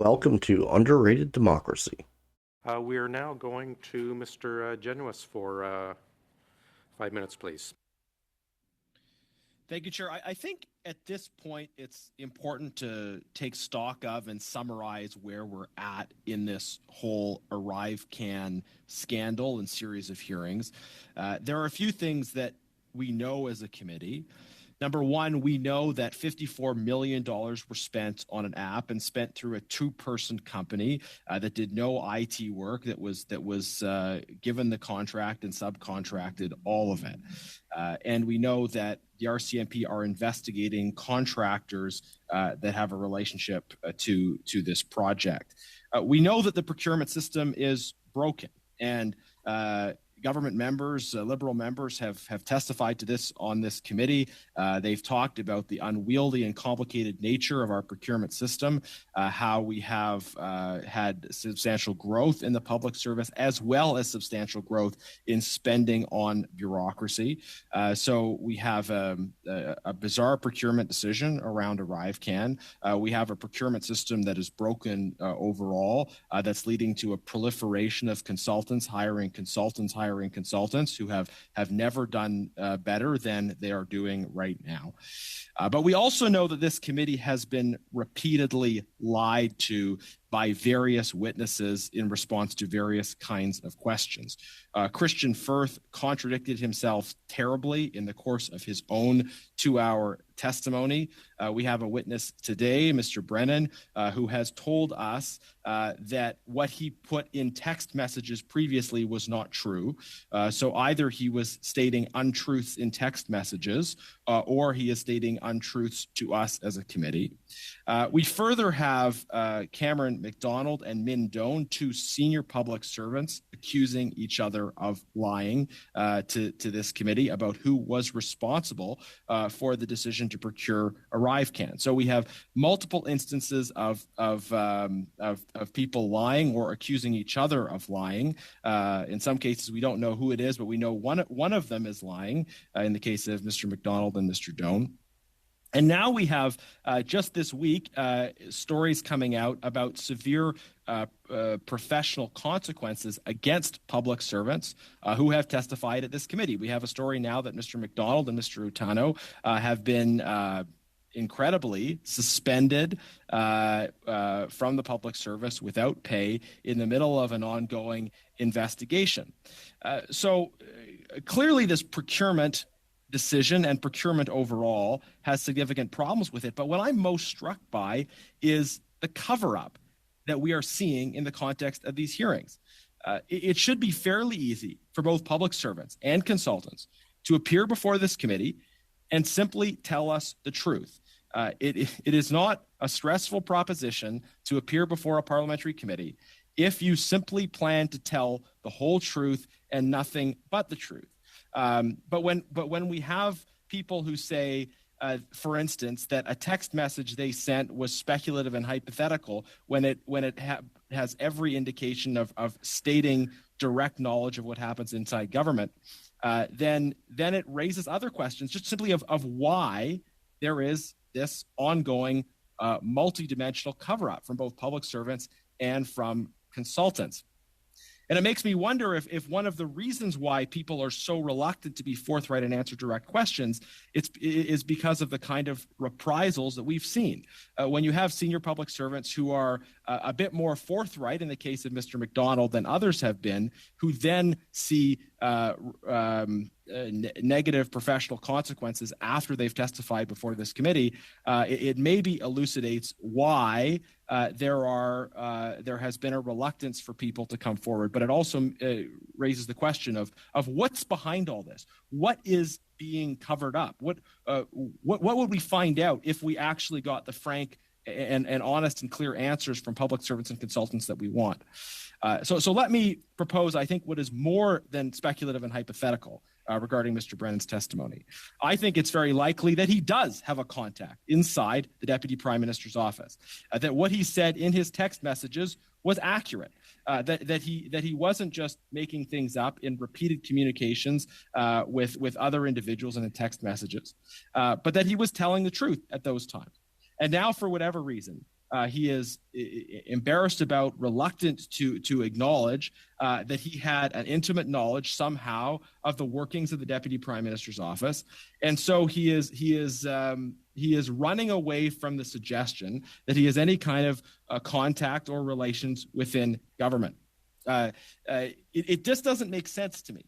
Welcome to Underrated Democracy. We are now going to Mr. Genuis for 5 minutes, please. Thank you, Chair. I think at this point it's important to take stock of and summarize where we're at in this whole Arrivecan scandal and series of hearings. There are a few things that we know as a committee. Number one, we know that $54 million were spent on an app and spent through a two-person company that did no IT work, that was given the contract and subcontracted all of it. And we know that the RCMP are investigating contractors that have a relationship to this project. We know that the procurement system is broken, and government members, Liberal members have testified to this on this committee. They've talked about the unwieldy and complicated nature of our procurement system, how we have had substantial growth in the public service, as well as substantial growth in spending on bureaucracy. So we have a bizarre procurement decision around Arrivecan. We have a procurement system that is broken overall, that's leading to a proliferation of consultants hiring consultants who have never done better than they are doing right now. But we also know that this committee has been repeatedly lied to by various witnesses in response to various kinds of questions. Christian Firth contradicted himself terribly in the course of his own 2-hour testimony. We have a witness today, Mr. Brennan, who has told us that what he put in text messages previously was not true. So either he was stating untruths in text messages, or he is stating untruths to us as a committee. We further have Cameron McDonald and Min Doan, two senior public servants, accusing each other of lying to this committee about who was responsible for the decision to procure Arrivecan. So we have multiple instances of people lying or accusing each other of lying. In some cases, we don't know who it is, but we know one of them is lying. In the case of Mr. McDonald and Mr. Doan. And now we have, just this week, stories coming out about severe professional consequences against public servants who have testified at this committee. We have a story now that Mr. McDonald and Mr. Utano have been incredibly suspended from the public service without pay in the middle of an ongoing investigation. So clearly this procurement decision and procurement overall has significant problems with it. But what I'm most struck by is the cover-up that we are seeing in the context of these hearings. It should be fairly easy for both public servants and consultants to appear before this committee and simply tell us the truth. It is not a stressful proposition to appear before a parliamentary committee if you simply plan to tell the whole truth and nothing but the truth. But when we have people who say, for instance, that a text message they sent was speculative and hypothetical, when it has every indication of stating direct knowledge of what happens inside government, then it raises other questions, just simply of why there is this ongoing multidimensional cover-up from both public servants and from consultants. And it makes me wonder if one of the reasons why people are so reluctant to be forthright and answer direct questions is because of the kind of reprisals that we've seen. When you have senior public servants who are a bit more forthright in the case of Mr. McDonald than others have been, who then see negative professional consequences after they've testified before this committee, it maybe elucidates why there has been a reluctance for people to come forward. But it also raises the question of what's behind all this. What is being covered up? What would we find out if we actually got the frank and honest and clear answers from public servants and consultants that we want? So let me propose, I think, what is more than speculative and hypothetical regarding Mr. Brennan's testimony. I think it's very likely that he does have a contact inside the Deputy Prime Minister's office, that what he said in his text messages was accurate, that he wasn't just making things up in repeated communications with other individuals and in text messages, but that he was telling the truth at those times. And now, for whatever reason, He is embarrassed about, reluctant to acknowledge that he had an intimate knowledge somehow of the workings of the Deputy Prime Minister's office, and so he is running away from the suggestion that he has any kind of contact or relations within government. It just doesn't make sense to me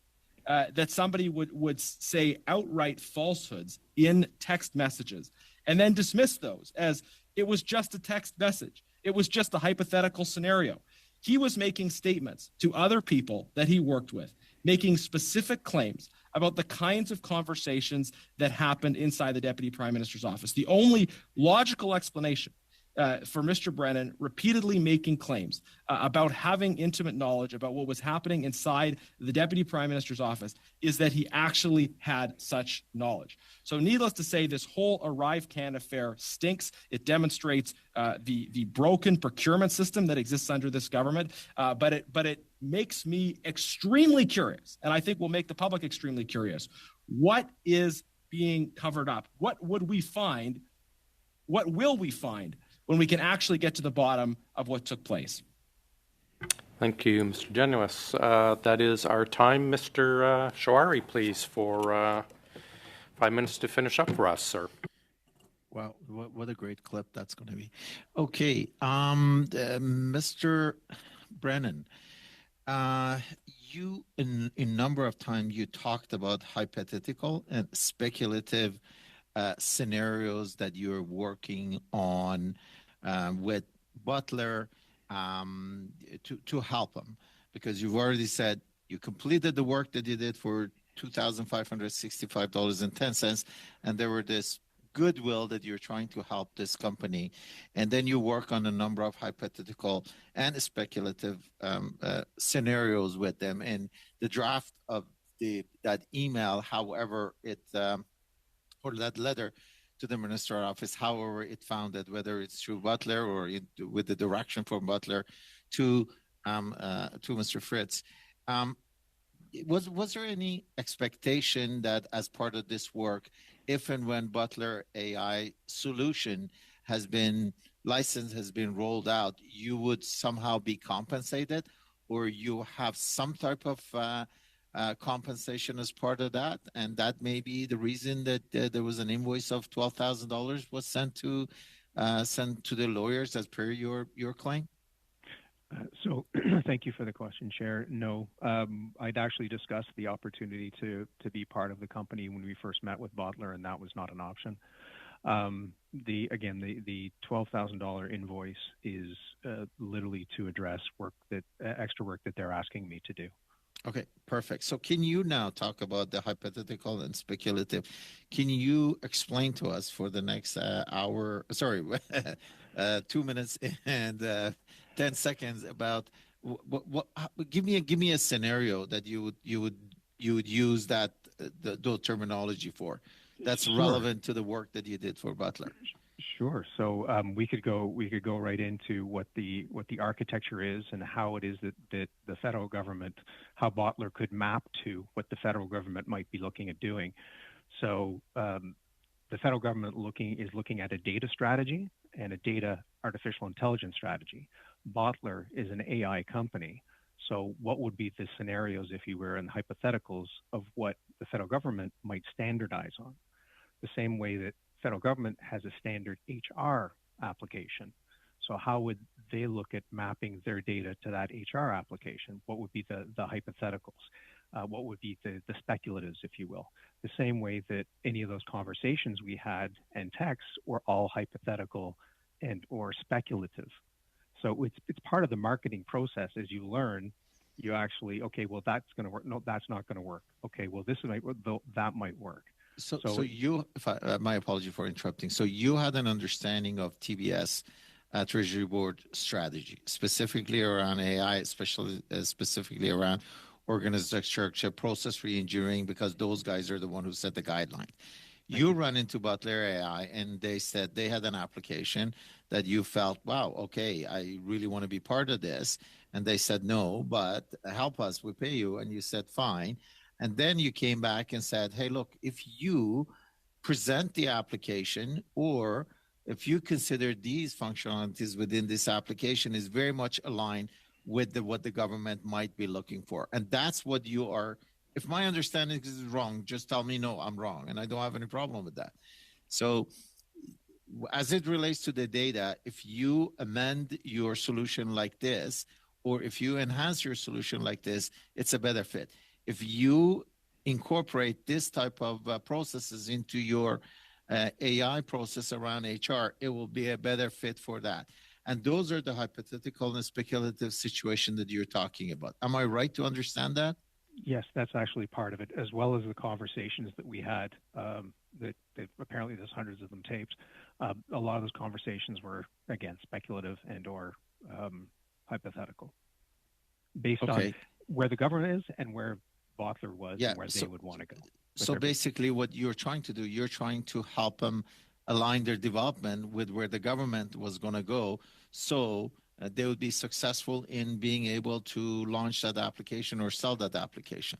that somebody would say outright falsehoods in text messages and then dismiss those as it was just a text message. It was just a hypothetical scenario. He was making statements to other people that he worked with, making specific claims about the kinds of conversations that happened inside the Deputy Prime Minister's office. The only logical explanation for Mr. Brennan repeatedly making claims about having intimate knowledge about what was happening inside the Deputy Prime Minister's office is that he actually had such knowledge. So needless to say, this whole Arrivecan affair stinks. It demonstrates the broken procurement system that exists under this government, but it makes me extremely curious, and I think will make the public extremely curious. What is being covered up? What would we find? What will we find when we can actually get to the bottom of what took place? Thank you, Mr. Genuis. That is our time. Mr. Shawari, please, for 5 minutes to finish up for us, sir. Wow, what a great clip that's going to be. Okay, Mr. Brennan, you, in a number of times, you talked about hypothetical and speculative scenarios that you're working on with Butler to help him, because you've already said you completed the work that you did for $2,565.10, and there were this goodwill that you're trying to help this company, and then you work on a number of hypothetical and speculative scenarios with them. And the draft of that email, however it or that letter to the Minister office, however it found it, whether it's through Butler or with the direction from Butler to Mr. Fritz. Was there any expectation that as part of this work, if and when Butler AI solution has been licensed, has been rolled out, you would somehow be compensated, or you have some type of compensation as part of that, and that may be the reason that there was an invoice of $12,000 was sent to the lawyers as per your claim? So thank you for the question, Chair. No, I'd actually discussed the opportunity to be part of the company when we first met with Butler, and that was not an option. The $12,000 invoice is literally to address extra work that they're asking me to do. Okay, perfect. So can you now talk about the hypothetical and speculative? Can you explain to us for the next 2 minutes and 10 seconds about give me a scenario that you would use that the terminology for that's relevant to the work that you did for Butler. Sure. So we could go right into what the architecture is and how it is that the federal government, how Butler could map to what the federal government might be looking at doing. So the federal government is looking at a data strategy and a data artificial intelligence strategy. Butler is an AI company. So what would be the scenarios, if you were, and hypotheticals of what the federal government might standardize on? The same way that federal government has a standard HR application. So how would they look at mapping their data to that HR application? What would be the hypotheticals? What would be the speculatives, if you will? The same way that any of those conversations we had and texts were all hypothetical and or speculative. So it's part of the marketing process. As you learn, you actually, okay, well, that's going to work. No, that's not going to work. Okay, well, this might work, that might work. So you, my apology for interrupting. So you had an understanding of TBS, Treasury Board strategy, specifically around AI, specifically around organizational structure, process reengineering, because those guys are the one who set the guideline. You run into Butler AI, and they said they had an application that you felt, wow, okay, I really want to be part of this. And they said, no, but help us, we pay you. And you said, fine. And then you came back and said, hey, look, if you present the application or if you consider these functionalities within this application is very much aligned with what the government might be looking for. And that's what you are. If my understanding is wrong, just tell me, no, I'm wrong. And I don't have any problem with that. So as it relates to the data, if you amend your solution like this, or if you enhance your solution like this, it's a better fit. If you incorporate this type of processes into your AI process around HR, it will be a better fit for that. And those are the hypothetical and speculative situation that you're talking about. Am I right to understand that? Yes, that's actually part of it, as well as the conversations that we had. That apparently there's hundreds of them taped. A lot of those conversations were, again, speculative and or hypothetical, based on where the government is and where Bottler was and where they would want to go. So basically what you're trying to do, you're trying to help them align their development with where the government was going to go, so they would be successful in being able to launch that application or sell that application.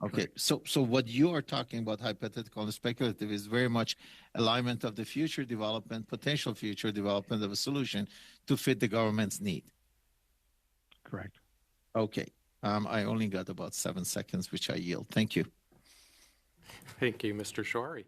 Okay, so what you are talking about, hypothetical and speculative, is very much alignment of the future development, potential future development of a solution to fit the government's need. Correct. Okay, I only got about 7 seconds, which I yield. Thank you. Thank you, Mr. Chouari.